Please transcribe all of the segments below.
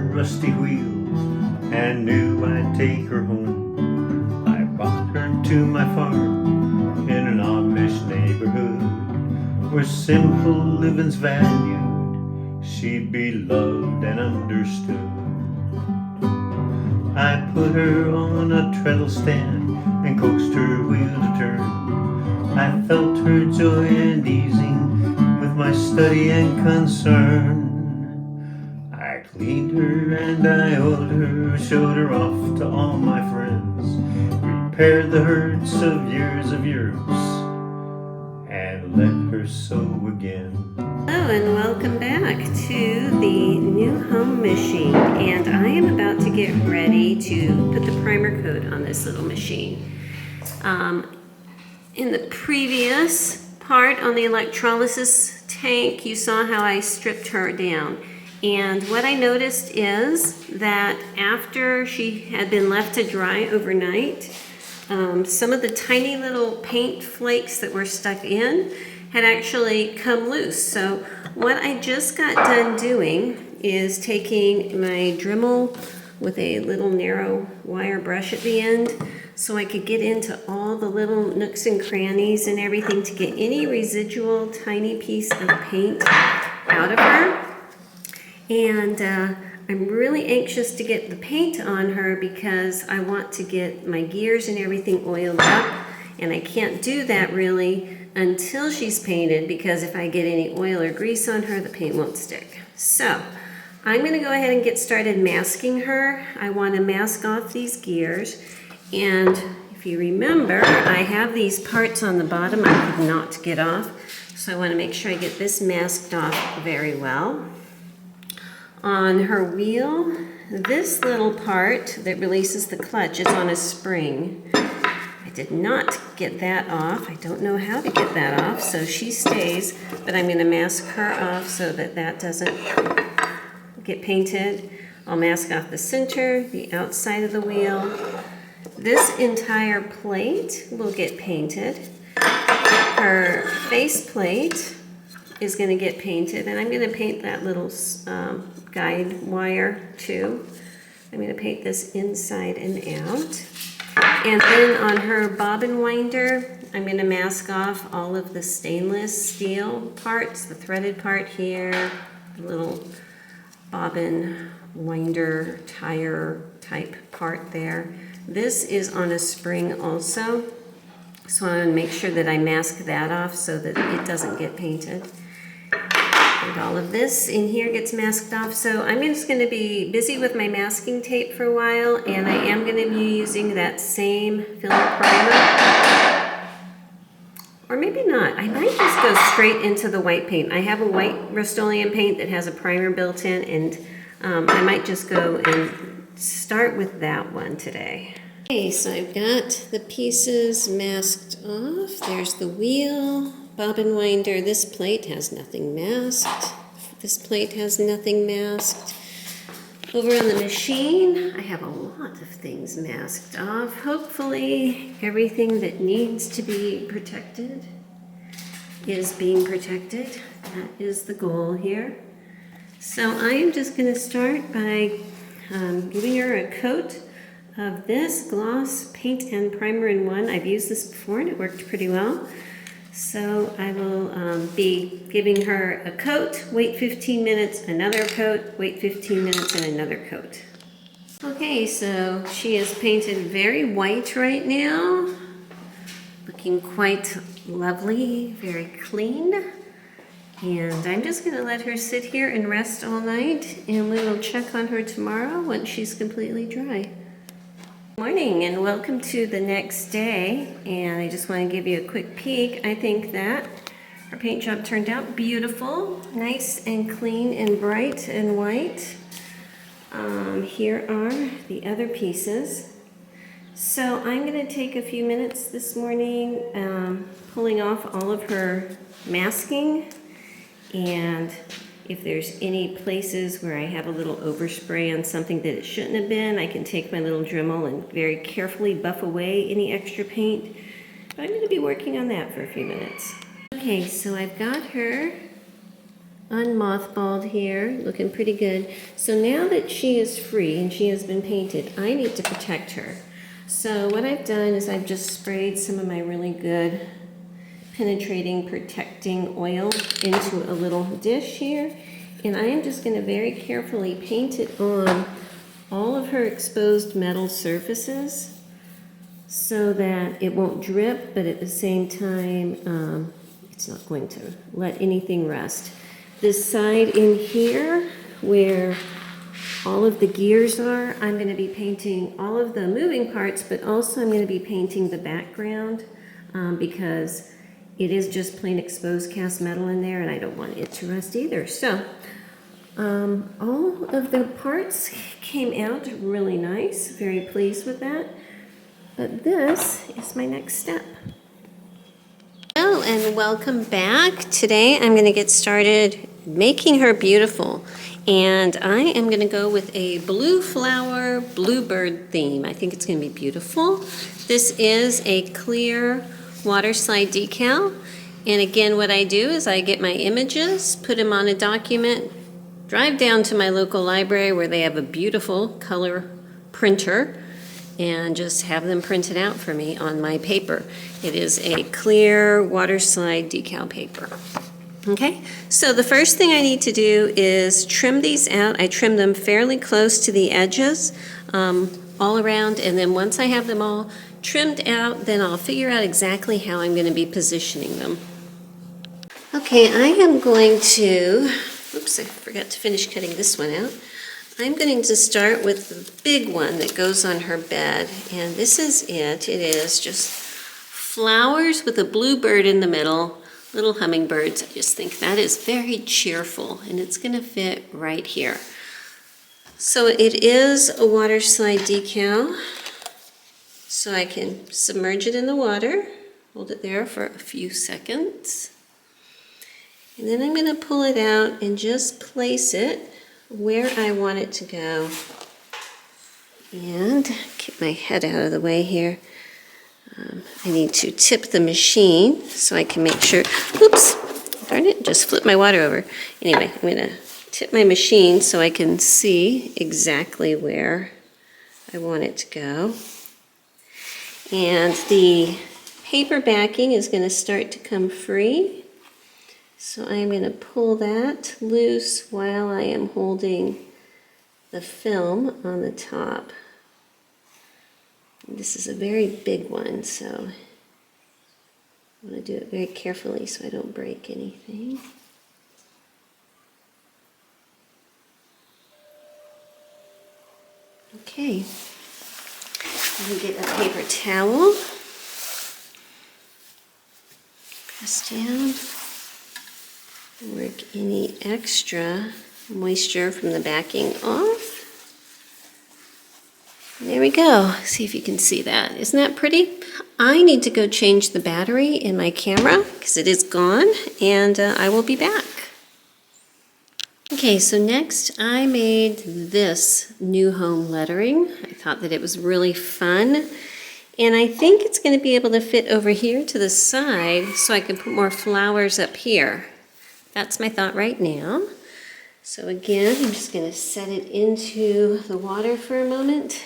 turned rusty wheels and knew I'd take her home. I brought her to my farm in an Amish neighborhood where simple living's valued, she'd be loved and understood. I put her on a treadle stand and coaxed her wheel to turn. I felt her joy and easing with my study and concern. I cleaned her and I oiled her, showed her off to all my friends, repaired the hurts of years, and let her sew again. Hello and welcome back to the new home machine, and I am about to get ready to put the primer coat on this little machine. In the previous part on the electrolysis tank, you saw how I stripped her down. And what I noticed is that after she had been left to dry overnight, some of the tiny little paint flakes that were stuck in had actually come loose. So what I just got done doing is taking my Dremel with a little narrow wire brush at the end so I could get into all the little nooks and crannies and everything to get any residual tiny piece of paint out of her. And I'm really anxious to get the paint on her because I want to get my gears and everything oiled up, and I can't do that really until she's painted, because if I get any oil or grease on her, the paint won't stick. So I'm going to go ahead and get started masking her. I want to mask off these gears, and if you remember, I have these parts on the bottom I could not get off, so I want to make sure I get this masked off very well. On her wheel, this little part that releases the clutch is on a spring. I did not get that off. I don't know how to get that off, so she stays, but I'm going to mask her off so that that doesn't get painted. I'll mask off the center, the outside of the wheel. This entire plate will get painted. Her face plate is going to get painted, and I'm going to paint that little guide wire too. I'm going to paint this inside and out. And then on her bobbin winder, I'm going to mask off all of the stainless steel parts, the threaded part here, the little bobbin winder tire type part there. This is on a spring also, so I want to make sure that I mask that off so that it doesn't get painted. And all of this in here gets masked off. So I'm just going to be busy with my masking tape for a while, and I am going to be using that same filler primer. Or maybe not. I might just go straight into the white paint. I have a white Rust-Oleum paint that has a primer built in, and I might just go and start with that one today. Okay, so I've got the pieces masked off. There's the wheel. Bobbin winder, this plate has nothing masked. This plate has nothing masked. Over on the machine, I have a lot of things masked off. Hopefully, everything that needs to be protected is being protected. That is the goal here. So I am just going to start by giving her a coat of this gloss paint and primer in one. I've used this before and it worked pretty well. So I will be giving her a coat, wait 15 minutes, another coat, wait 15 minutes, and another coat. Okay, so she is painted very white right now, looking quite lovely, very clean. And I'm just going to let her sit here and rest all night, and we will check on her tomorrow once she's completely dry. Good morning and welcome to the next day, and I just want to give you a quick peek. I think that our paint job turned out beautiful, nice and clean and bright and white. Here are the other pieces. So I'm going to take a few minutes this morning pulling off all of her masking, and if there's any places where I have a little overspray on something that it shouldn't have been, I can take my little Dremel and very carefully buff away any extra paint. But I'm going to be working on that for a few minutes. Okay, so I've got her unmothballed here, looking pretty good. So now that she is free and she has been painted, I need to protect her. So what I've done is I've just sprayed some of my really good penetrating protecting oil into a little dish here, and I am just going to very carefully paint it on all of her exposed metal surfaces so that it won't drip, but at the same time it's not going to let anything rust. This side in here where all of the gears are, I'm going to be painting all of the moving parts, but also I'm going to be painting the background because it is just plain exposed cast metal in there and I don't want it to rust either. So all of the parts came out really nice, very pleased with that. But this is my next step. Hello and welcome back. Today I'm going to get started making her beautiful. And I am going to go with a blue flower bluebird theme. I think it's going to be beautiful. This is a clear water slide decal. And again, what I do is I get my images, put them on a document, drive down to my local library where they have a beautiful color printer, and just have them printed out for me on my paper. It is a clear water slide decal paper. Okay, so the first thing I need to do is trim these out. I trim them fairly close to the edges all around, and then once I have them all trimmed out, then I'll figure out exactly how I'm going to be positioning them. Okay, I am going to, oops, I forgot to finish cutting this one out. I'm going to start with the big one that goes on her bed, and this is it. It is just flowers with a bluebird in the middle, little hummingbirds. I just think that is very cheerful, and it's going to fit right here. So it is a water slide decal, so I can submerge it in the water, hold it there for a few seconds, and then I'm going to pull it out and just place it where I want it to go. And get my head out of the way here. I need to tip the machine so I can make sure, oops, darn it, just flipped my water over. Anyway, I'm going to tip my machine so I can see exactly where I want it to go. And the paper backing is going to start to come free. So I'm going to pull that loose while I am holding the film on the top. This is a very big one, so I want to do it very carefully so I don't break anything. Okay, I'm going to get a paper towel, press down, work any extra moisture from the backing off. There we go. See if you can see that. Isn't that pretty? I need to go change the battery in my camera because it is gone, and I will be back. Okay, so next I made this new home lettering. I thought that it was really fun, and I think it's going to be able to fit over here to the side so I can put more flowers up here. That's my thought right now. So again, I'm just going to set it into the water for a moment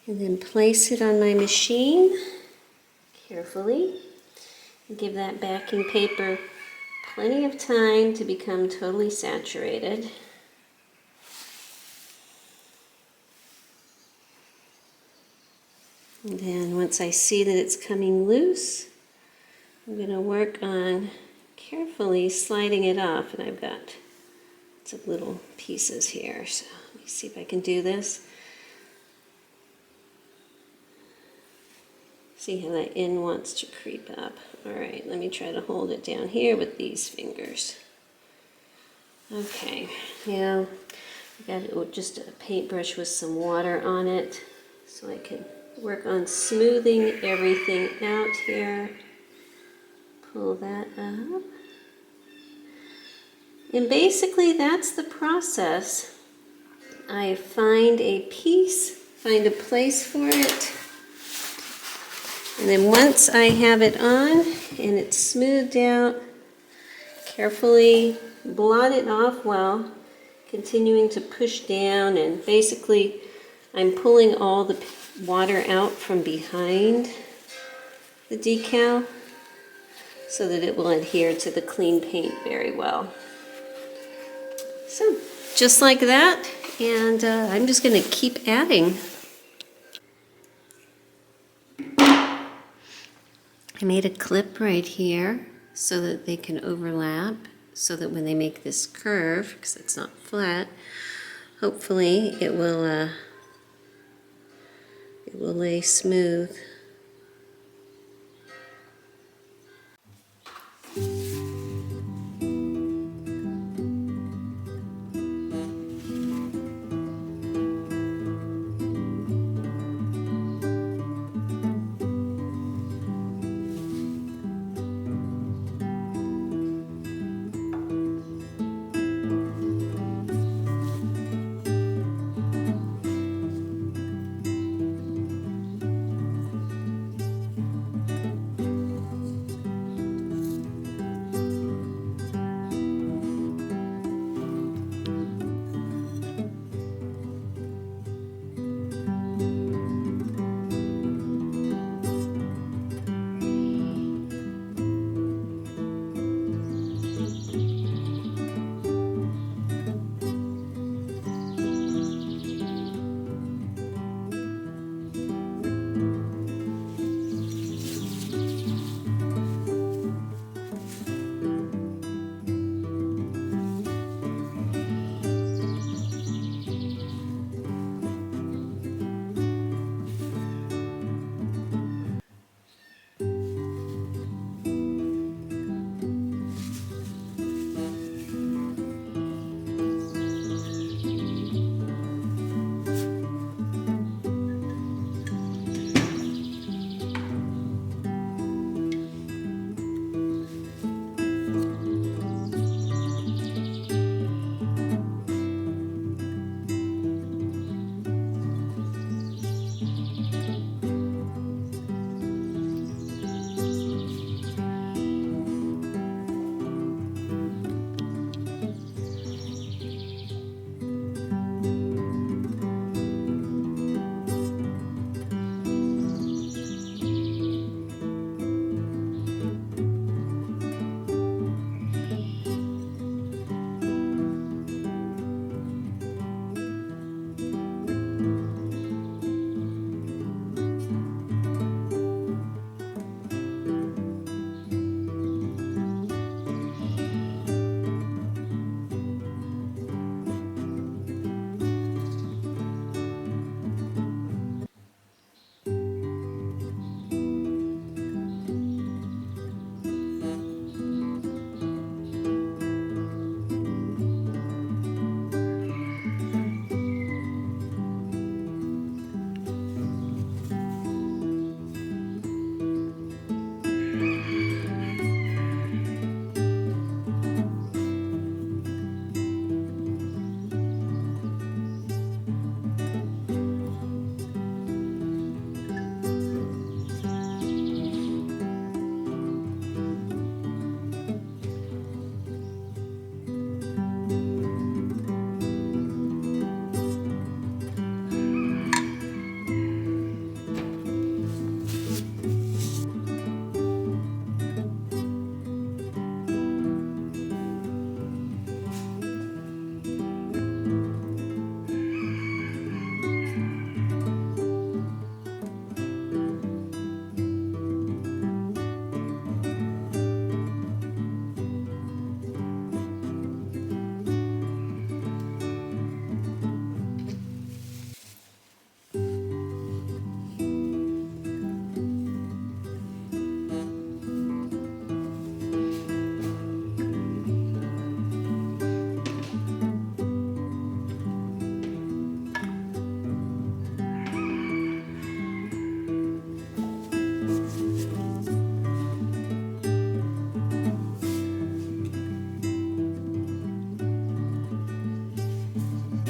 and then place it on my machine carefully. Give that backing paper plenty of time to become totally saturated. And then once I see that it's coming loose, I'm going to work on carefully sliding it off, and I've got some little pieces here, so let me see if I can do this. See how that end wants to creep up. Alright, let me try to hold it down here with these fingers. Okay, now I got just a paintbrush with some water on it so I can work on smoothing everything out here. Pull that up. And basically that's the process. I find a piece, find a place for it, and then once I have it on and it's smoothed out, carefully blot it off while continuing to push down, and basically I'm pulling all the water out from behind the decal so that it will adhere to the clean paint very well. So just like that, and I'm just going to keep adding. I made a clip right here so that they can overlap, so that when they make this curve, because it's not flat, hopefully it will lay smooth.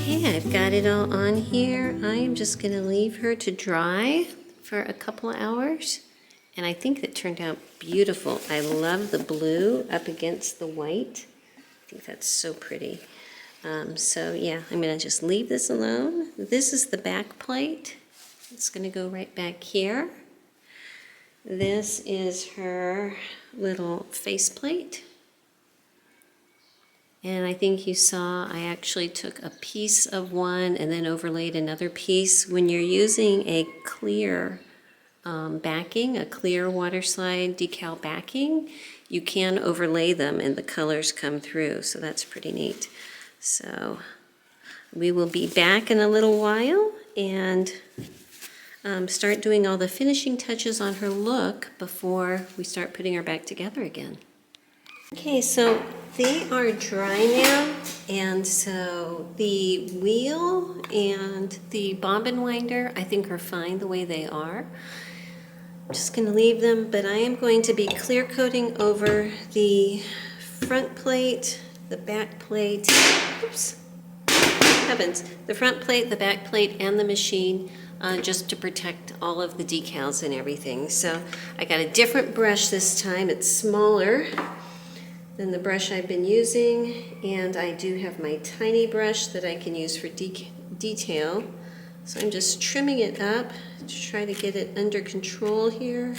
Okay, I've got it all on here. I am just going to leave her to dry for a couple of hours. And I think it turned out beautiful. I love the blue up against the white. I think that's so pretty. So yeah, I'm gonna just leave this alone. This is the back plate. It's gonna go right back here. This is her little faceplate. And I think you saw I actually took a piece of one and then overlaid another piece. When you're using a clear backing, a clear water slide decal backing, you can overlay them and the colors come through, so that's pretty neat. So we will be back in a little while and start doing all the finishing touches on her look before we start putting her back together again. Okay, so they are dry now, and so the wheel and the bobbin winder I think are fine the way they are. I'm just going to leave them, but I am going to be clear coating over the front plate, the back plate, oops, heavens, the front plate, the back plate, and the machine, just to protect all of the decals and everything. So I got a different brush this time. It's smaller than the brush I've been using, and I do have my tiny brush that I can use for detail. So I'm just trimming it up to try to get it under control here.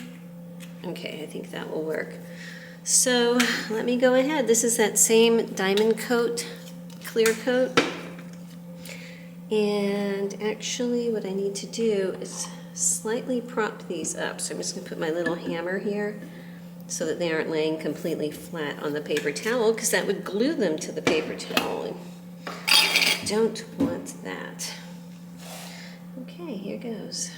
Okay, I think that will work. So let me go ahead. This is that same diamond coat, clear coat. And actually what I need to do is slightly prop these up. So I'm just gonna put my little hammer here so that they aren't laying completely flat on the paper towel, because that would glue them to the paper towel. And I don't want that. Okay, here goes.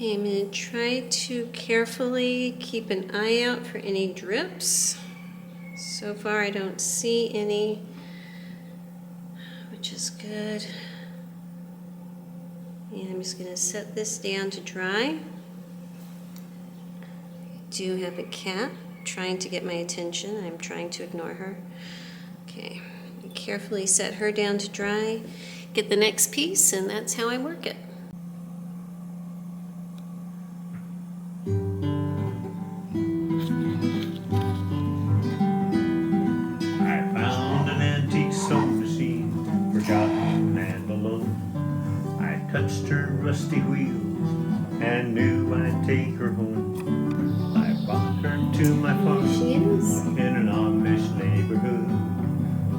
Okay, I'm going to try to carefully keep an eye out for any drips. So far I don't see any, which is good. And I'm just going to set this down to dry. I do have a cat trying to get my attention. I'm trying to ignore her. Okay, carefully set her down to dry, get the next piece, and that's how I work it. Touched her rusty wheels and knew I'd take her home. I brought her to my farm in an Amish neighborhood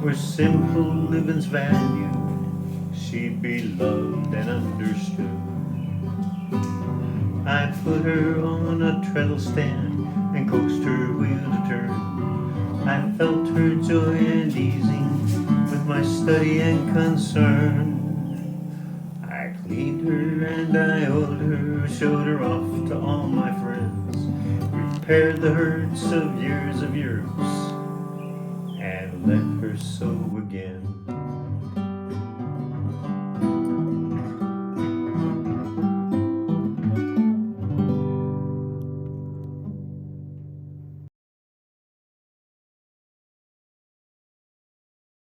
where simple living's valued. She'd be loved and understood. I put her on a treadle stand and coaxed her wheel to turn. I felt her joy and easing with my study and concern. Cleaned her and I oiled her, showed her off to all my friends, repaired the hurts of years, and let her sew again.